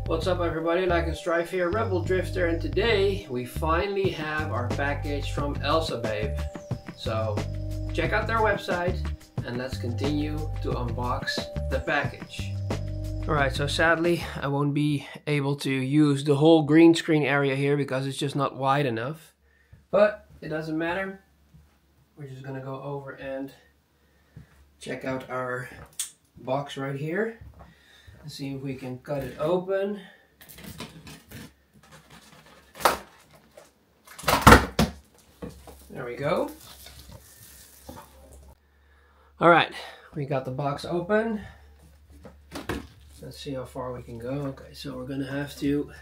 What's up everybody, Lycan-Strife here, Rebel Drifter, and today we finally have our package from Elsababe. So check out their website and let's continue to unbox the package. Alright, so sadly I won't be able to use the whole green screen area here because it's just not wide enough. But it doesn't matter. We're just gonna go over and check out our box right here. Let's see if we can cut it open. There we go. Alright, we got the box open. Let's see how far we can go. Okay, so we're gonna have to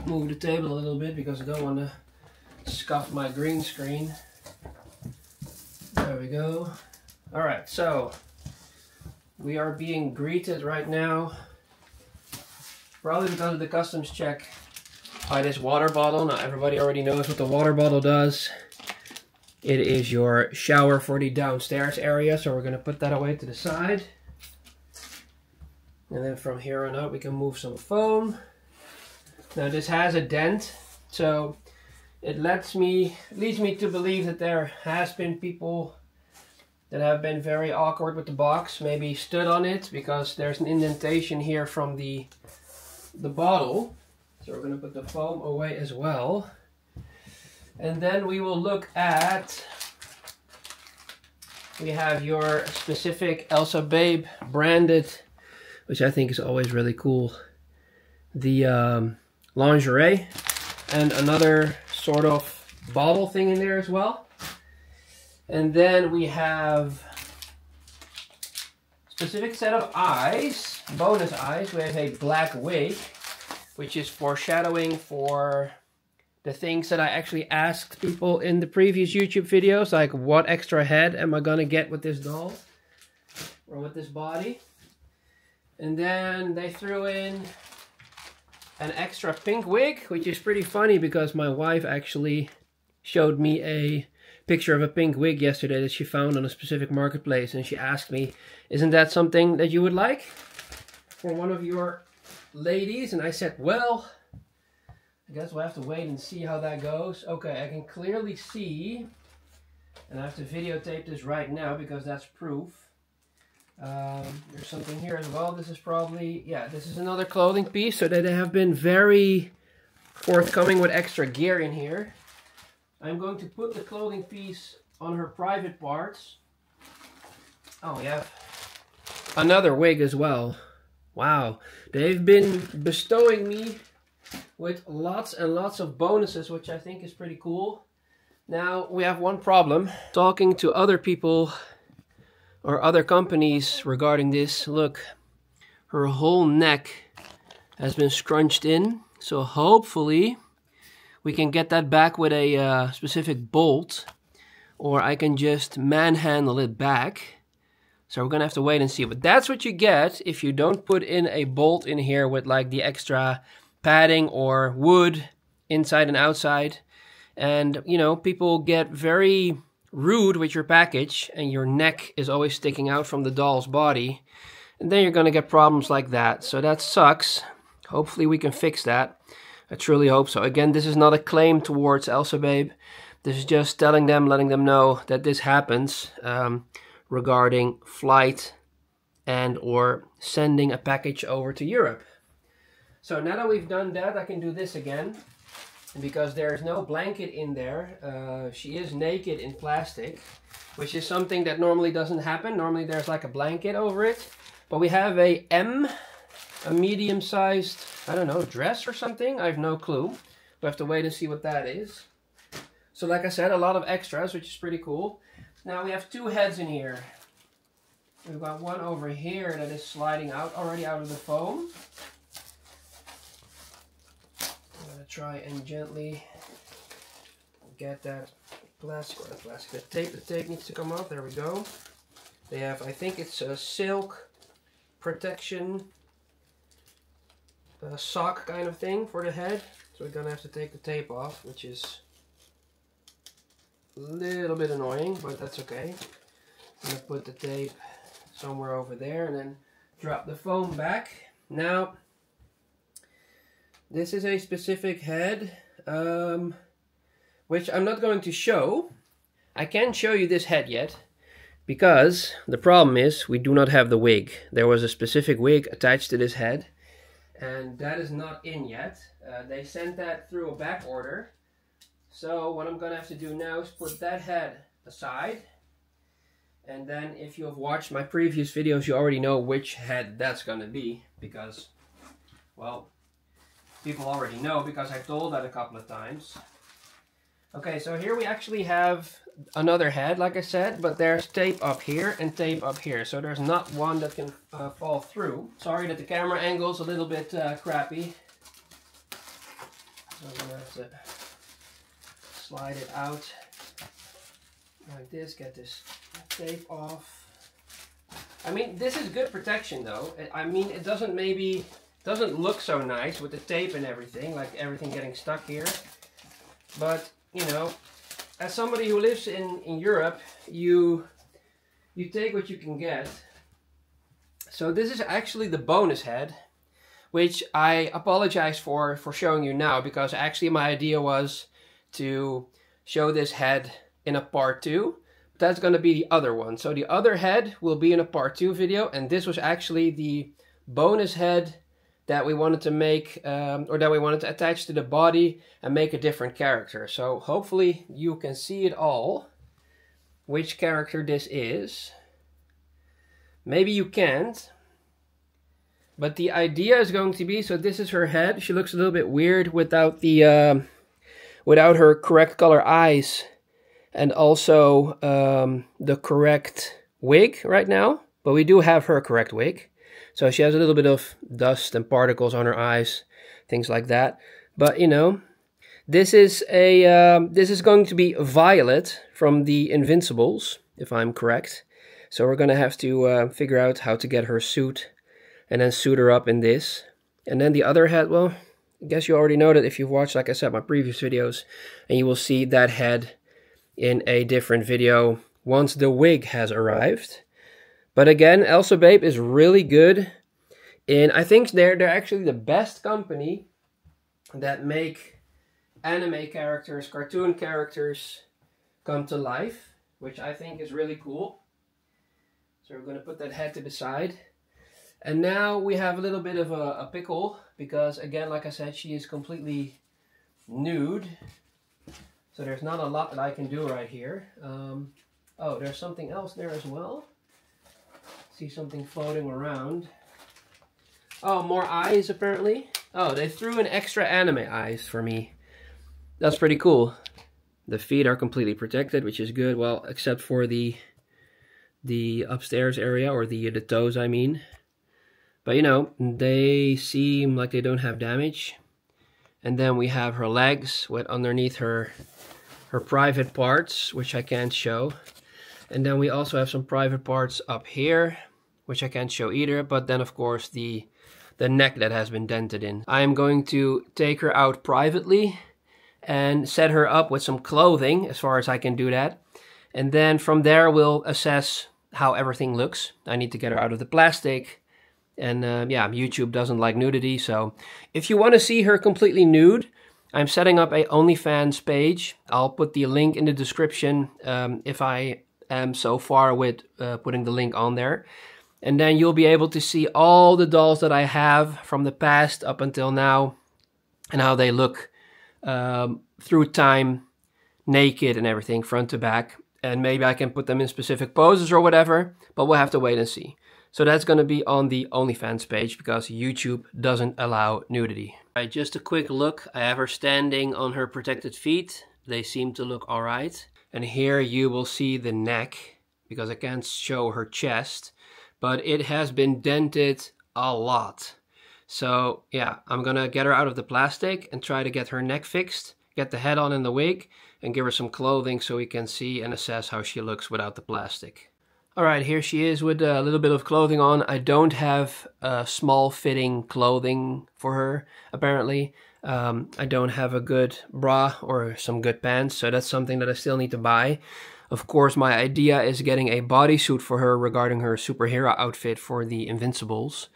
move the table a little bit because I don't want to scuff my green screen. There we go. Alright, so we are being greeted right now, probably because of the customs check, by this water bottle. Now everybody already knows what the water bottle does. It is your shower for the downstairs area, so we're going to put that away to the side. And then from here on out we can move some foam. Now this has a dent, so it leads me to believe that there has been people that have been very awkward with the box, maybe stood on it because there's an indentation here from the bottle. So we're going to put the foam away as well. And then we will look at, we have your specific Elsababe branded, which I think is always really cool, the lingerie, and another sort of bottle thing in there as well. And then we have specific set of eyes, bonus eyes. We have a black wig, which is foreshadowing for the things that I actually asked people in the previous YouTube videos, like what extra head am I gonna get with this doll or with this body. And then they threw in an extra pink wig, which is pretty funny because my wife actually showed me a picture of a pink wig yesterday that she found on a specific marketplace, and she asked me, isn't that something that you would like for one of your ladies? And I said, well, I guess we'll have to wait and see how that goes. Okay, I can clearly see, and I have to videotape this right now because that's proof. There's something here as well. This is probably, yeah, this is another clothing piece, so that they have been very forthcoming with extra gear in here. I'm going to put the clothing piece on her private parts. Oh, yeah. Another wig as well. Wow. They've been bestowing me with lots and lots of bonuses, which I think is pretty cool. Now, we have one problem. Talking to other people or other companies regarding this, look, her whole neck has been scrunched in. So hopefully we can get that back with a specific bolt, or I can just manhandle it back. So we're gonna have to wait and see. But that's what you get if you don't put in a bolt in here with like the extra padding or wood inside and outside. And you know, people get very rude with your package and your neck is always sticking out from the doll's body. And then you're gonna get problems like that. So that sucks. Hopefully we can fix that. I truly hope so. Again, this is not a claim towards Elsababe. This is just letting them know that this happens regarding flight and or sending a package over to Europe. So now that we've done that, I can do this again. And because there's no blanket in there, she is naked in plastic, which is something that normally doesn't happen. Normally there's like a blanket over it. But we have a medium-sized, I don't know, dress or something. I have no clue. We'll have to wait and see what that is. So like I said, a lot of extras, which is pretty cool. Now we have two heads in here. We've got one over here that is sliding out already out of the foam. I'm going to try and gently get that plastic, or the tape. The tape needs to come off. There we go. They have, I think it's a silk protection sock kind of thing for the head. So we're gonna have to take the tape off, which is a little bit annoying, but that's okay. I'm gonna put the tape somewhere over there and then drop the foam back. Now, This is a specific head, which I'm not going to show. I can't show you this head yet, because the problem is we do not have the wig. There was a specific wig attached to this head, and that is not in yet. They sent that through a back order. So what I'm going to have to do now is put that head aside. And then if you have watched my previous videos, you already know which head that's going to be. Because, well, people already know because I told that a couple of times. Okay, so here we actually have another head, like I said, but there's tape up here and tape up here. So there's not one that can fall through. Sorry that the camera angle's a little bit crappy. So I'm going to have to slide it out like this, get this tape off. I mean, this is good protection though. I mean, it doesn't look so nice with the tape and everything, like everything getting stuck here. But, you know, as somebody who lives in Europe, you take what you can get. So this is actually the bonus head, which I apologize for showing you now, because actually my idea was to show this head in a part 2. That's going to be the other one. So the other head will be in a part 2 video, and this was actually the bonus head that we wanted to make, or that we wanted to attach to the body and make a different character. So hopefully you can see it all, which character this is. Maybe you can't, but the idea is going to be, so this is her head. She looks a little bit weird without the without her correct color eyes and also the correct wig right now, but we do have her correct wig. So she has a little bit of dust and particles on her eyes, things like that. But you know, this is going to be Violet from the Invincibles, if I'm correct. So we're gonna have to figure out how to get her suit and then suit her up in this. And then the other head, well, I guess you already know that if you've watched, like I said, my previous videos, and you will see that head in a different video once the wig has arrived. But again, Elsababe is really good, and I think they're actually the best company that make anime characters, cartoon characters come to life, which I think is really cool. So we're going to put that head to the side. And now we have a little bit of a pickle, because again, like I said, she is completely nude. So there's not a lot that I can do right here. Oh, there's something else there as well. See something floating around. Oh, more eyes apparently. Oh, they threw in extra anime eyes for me. That's pretty cool. The feet are completely protected, which is good. Well, except for the upstairs area, or the toes, I mean. But you know, they seem like they don't have damage. And then we have her legs with underneath her private parts, which I can't show. And then we also have some private parts up here, which I can't show either. But then of course the neck that has been dented in. I am going to take her out privately and set her up with some clothing, as far as I can do that. And then from there we'll assess how everything looks. I need to get her out of the plastic. And yeah, YouTube doesn't like nudity, so if you want to see her completely nude, I'm setting up a OnlyFans page. I'll put the link in the description if I am so far with putting the link on there. And then you'll be able to see all the dolls that I have from the past up until now, and how they look through time, naked and everything, front to back. And maybe I can put them in specific poses or whatever, but we'll have to wait and see. So that's going to be on the OnlyFans page, because YouTube doesn't allow nudity. Alright, just a quick look. I have her standing on her protected feet. They seem to look alright. And here you will see the neck, because I can't show her chest, but it has been dented a lot. So yeah, I'm gonna get her out of the plastic and try to get her neck fixed, get the head on in the wig, and give her some clothing so we can see and assess how she looks without the plastic. Alright, here she is with a little bit of clothing on. I don't have small fitting clothing for her, apparently. I don't have a good bra or some good pants, so that's something that I still need to buy. Of course, my idea is getting a bodysuit for her regarding her superhero outfit for the Invincibles.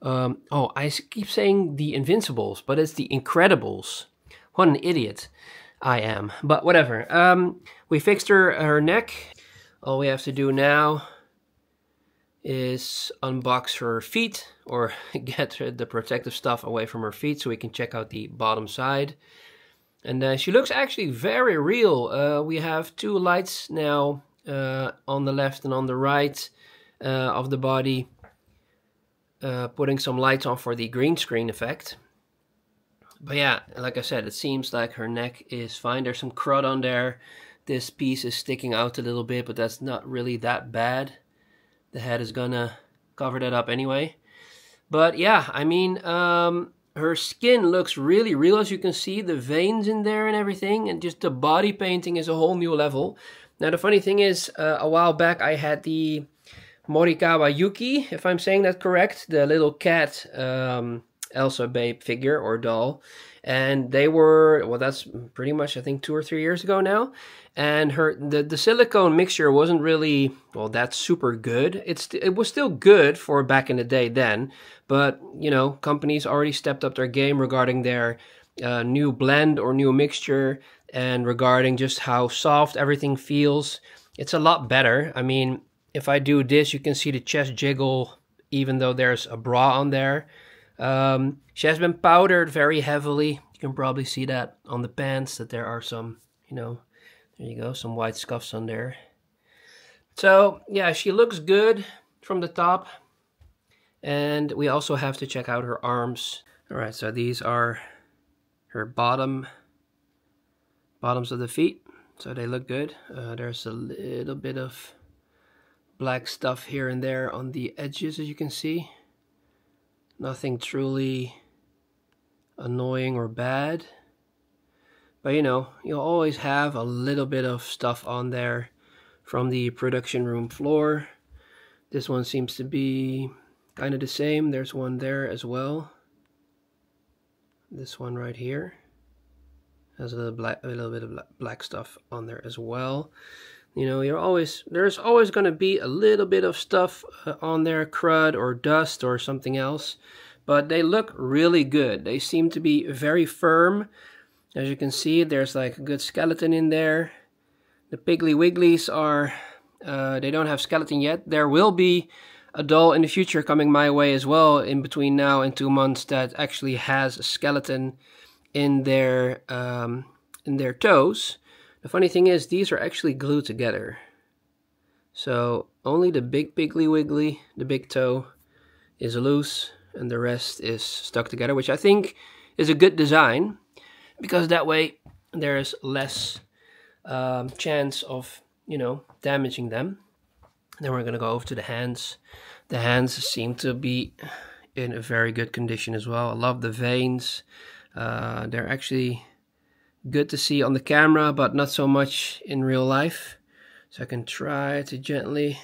Oh, I keep saying the Invincibles, but it's the Incredibles. What an idiot I am. But whatever. We fixed her neck. All we have to do now is unbox her feet, or get the protective stuff away from her feet so we can check out the bottom side. And she looks actually very real. We have two lights now on the left and on the right of the body, putting some lights on for the green screen effect. But yeah, like I said, it seems like her neck is fine. There's some crud on there. This piece is sticking out a little bit, but that's not really that bad. The head is gonna cover that up anyway. But yeah, I mean, her skin looks really real, as you can see, the veins in there and everything, and just the body painting is a whole new level. Now the funny thing is, a while back I had the Morikawa Yuki, if I'm saying that correct, the little cat Elsababe figure or doll, and they were, well, that's pretty much I think 2 or 3 years ago now, and the silicone mixture wasn't really, well, that's super good. It was still good for back in the day then, but you know, companies already stepped up their game regarding their new blend or new mixture, and regarding just how soft everything feels. It's a lot better. I mean, if I do this, you can see the chest jiggle even though there's a bra on there. She has been powdered very heavily. You can probably see that on the pants, that there are some, you know, there you go, some white scuffs on there. So yeah, she looks good from the top. And we also have to check out her arms. All right, so these are her bottoms of the feet. So they look good. There's a little bit of black stuff here and there on the edges, as you can see. Nothing truly annoying or bad. But you know, you'll always have a little bit of stuff on there from the production room floor. This one seems to be kind of the same. There's one there as well. This one right here has a little bit of black stuff on there as well. You know, there's always going to be a little bit of stuff on there, crud or dust or something else, but they look really good. They seem to be very firm. As you can see, there's like a good skeleton in there. The Piggly Wigglies are, they don't have skeleton yet. There will be a doll in the future coming my way as well, in between now and 2 months, that actually has a skeleton in their toes. The funny thing is, these are actually glued together. So only the big Piggly Wiggly, the big toe, is loose, and the rest is stuck together, which I think is a good design, because that way there's less chance of, you know, damaging them. Then we're going to go over to the hands. The hands seem to be in a very good condition as well. I love the veins. They're actually good to see on the camera, but not so much in real life. So I can try to gently,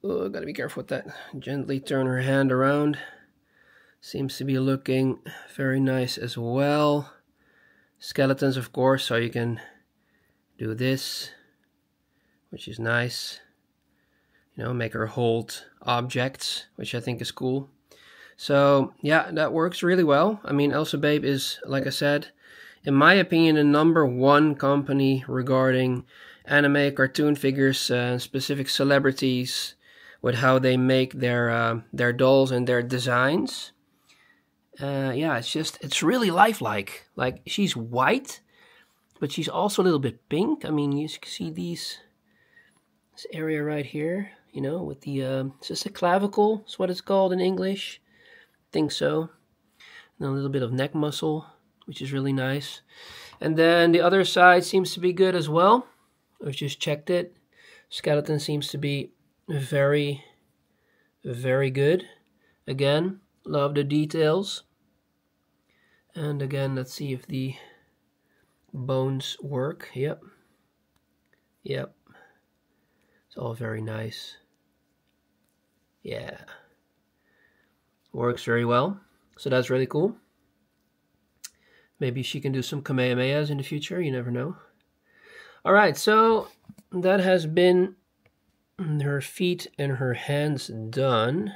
oh, gotta be careful with that, gently turn her hand around. Seems to be looking very nice as well. Skeletons, of course, so you can do this, which is nice. You know, make her hold objects, which I think is cool. So yeah, that works really well. I mean, Elsababe is, like I said, in my opinion, the #1 company regarding anime, cartoon figures, specific celebrities, with how they make their dolls and their designs. Yeah, it's really lifelike. Like, she's white, but she's also a little bit pink. I mean, you can see this area right here, you know, with the, is this a clavicle? Is what it's called in English? I think so. And a little bit of neck muscle, which is really nice. And then the other side seems to be good as well. I've just checked it. Skeleton seems to be very, very good. Again, love the details. And again, let's see if the bones work. Yep. Yep. It's all very nice. Yeah. Works very well. So that's really cool. Maybe she can do some Kamehamehas in the future. You never know. Alright, so that has been her feet and her hands done.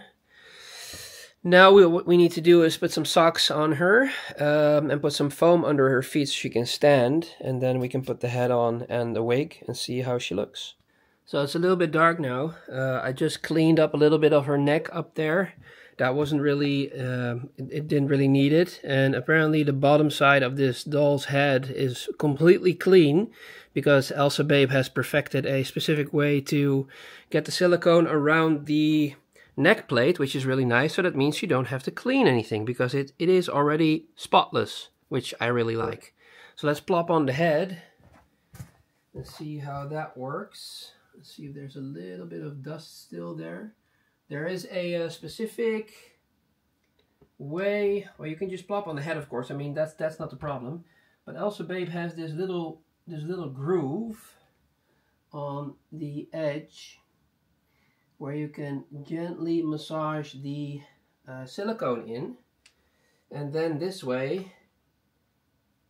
Now what we need to do is put some socks on her and put some foam under her feet so she can stand, and then we can put the head on and the wig and see how she looks. So it's a little bit dark now. I just cleaned up a little bit of her neck up there. That wasn't really, it didn't really need it. And apparently the bottom side of this doll's head is completely clean because Elsababe has perfected a specific way to get the silicone around the neck plate, which is really nice. So that means you don't have to clean anything because it is already spotless, which I really like. So let's plop on the head and see how that works. Let's see if there's a little bit of dust still there. There is a specific way, well, you can just plop on the head, of course. I mean, that's not the problem. But Elsababe has this little groove on the edge where you can gently massage the silicone in, and then this way,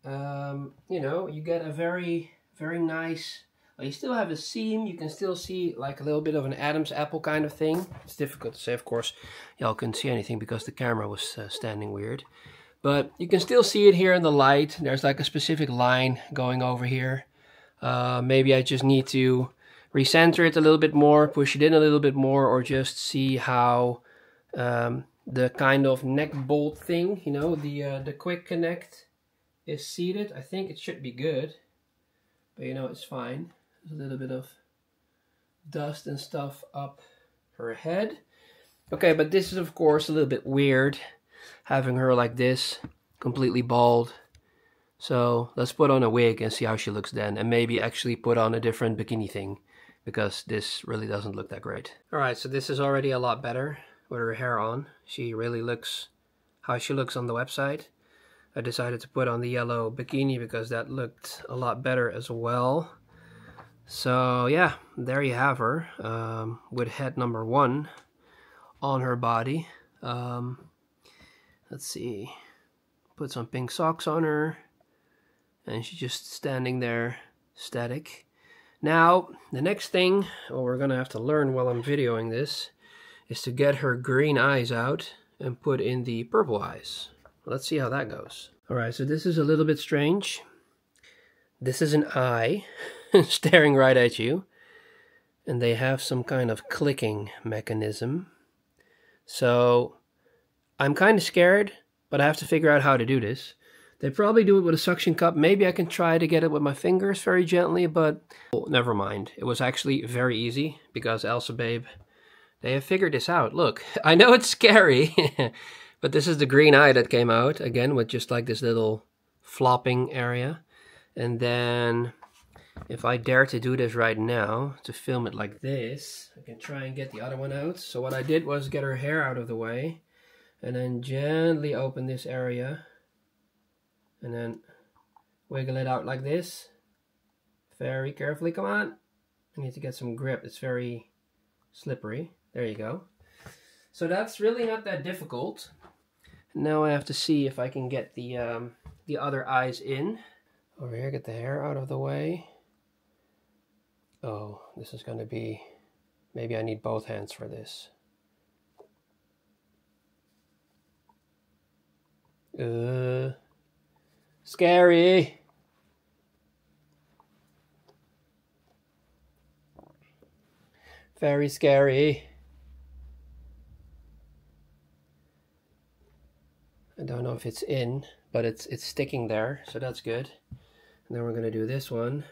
you know, you get a very nice. Well, you still have a seam. You can still see like a little bit of an Adam's apple kind of thing. It's difficult to say, of course. Y'all couldn't see anything because the camera was standing weird. But you can still see it here in the light. There's like a specific line going over here. Maybe I just need to recenter it a little bit more, push it in a little bit more, or just see how the kind of neck bolt thing, you know, the quick connect is seated. I think it should be good, but you know, it's fine. There's a little bit of dust and stuff up her head. Okay, but this is of course a little bit weird, having her like this, completely bald. So let's put on a wig and see how she looks then, and maybe actually put on a different bikini thing, because this really doesn't look that great. Alright, so this is already a lot better with her hair on. She really looks how she looks on the website. I decided to put on the yellow bikini because that looked a lot better as well. So yeah, there you have her with head number 1 on her body. Let's see, put some pink socks on her, and she's just standing there static. Now, the next thing, well, we're gonna have to learn while I'm videoing this, is to get her green eyes out and put in the purple eyes. Let's see how that goes. Alright, so this is a little bit strange. This is an eye staring right at you, and they have some kind of clicking mechanism. So I'm kind of scared, but I have to figure out how to do this. They probably do it with a suction cup. Maybe I can try to get it with my fingers very gently, but well, never mind. It was actually very easy because Elsababe, they have figured this out. Look, I know it's scary, but this is the green eye that came out, again, with just like this little flopping area. And then if I dare to do this right now, to film it like this, I can try and get the other one out. So what I did was get her hair out of the way, and then gently open this area, and then wiggle it out like this. Very carefully, come on. I need to get some grip, it's very slippery. There you go. So that's really not that difficult. Now I have to see if I can get the other eyes in. Over here, get the hair out of the way. Oh, this is gonna be, maybe I need both hands for this. Scary. Very scary. I don't know if it's in, but it's sticking there, so that's good. And then we're gonna do this one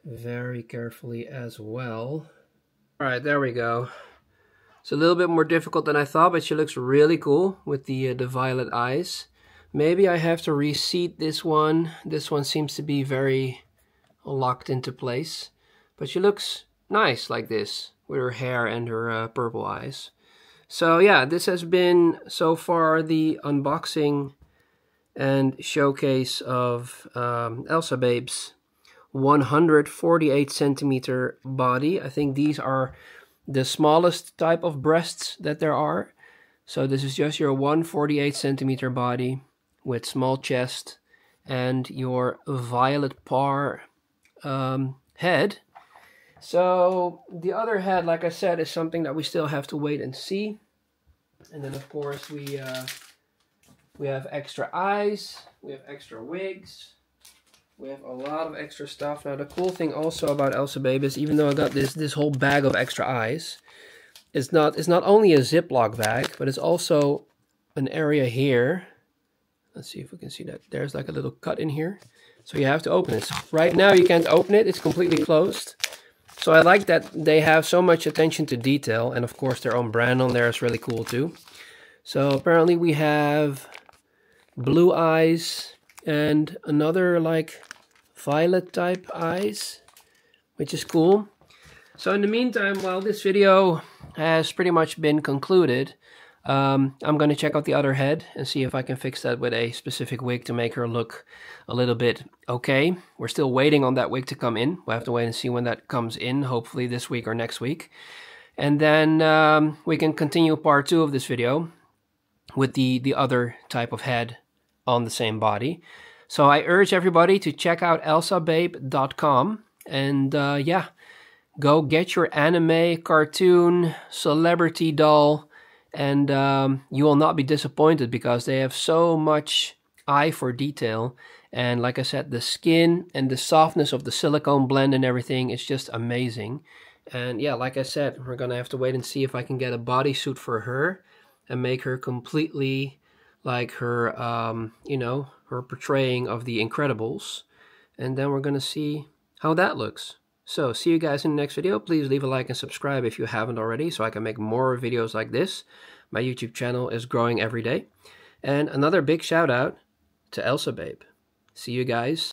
very carefully as well. All right, there we go. It's a little bit more difficult than I thought, but she looks really cool with the violet eyes. Maybe I have to reseat this one. This one seems to be very locked into place, but she looks nice like this with her hair and her purple eyes. So yeah, this has been so far the unboxing and showcase of Elsababe's 148 centimeter body. I think these are the smallest type of breasts that there are. So this is just your 148 centimeter body with small chest and your violet Parr head. So the other head, like I said, is something that we still have to wait and see. And then of course we have extra eyes, we have extra wigs, we have a lot of extra stuff. Now the cool thing also about Elsababe is, even though I got this whole bag of extra eyes, it's not only a Ziploc bag, but it's also an area here. Let's see if we can see that. There's like a little cut in here. So you have to open it. So right now you can't open it, it's completely closed. So I like that they have so much attention to detail, and of course their own brand on there is really cool too. So apparently we have blue eyes and another like violet type eyes, which is cool. So in the meantime, while this video has pretty much been concluded, I'm going to check out the other head and see if I can fix that with a specific wig to make her look a little bit okay. We're still waiting on that wig to come in. We'll have to wait and see when that comes in, hopefully this week or next week. And then we can continue part 2 of this video with the other type of head on the same body. So I urge everybody to check out elsababe.com and yeah, go get your anime, cartoon, celebrity doll, and you will not be disappointed because they have so much eye for detail. And like I said, the skin and the softness of the silicone blend and everything is just amazing. And yeah, like I said, we're gonna have to wait and see if I can get a bodysuit for her and make her completely like her, you know, her portraying of the Incredibles. And then we're gonna see how that looks. So, see you guys in the next video. Please leave a like and subscribe if you haven't already, so I can make more videos like this. My YouTube channel is growing every day. And another big shout out to Elsababe. See you guys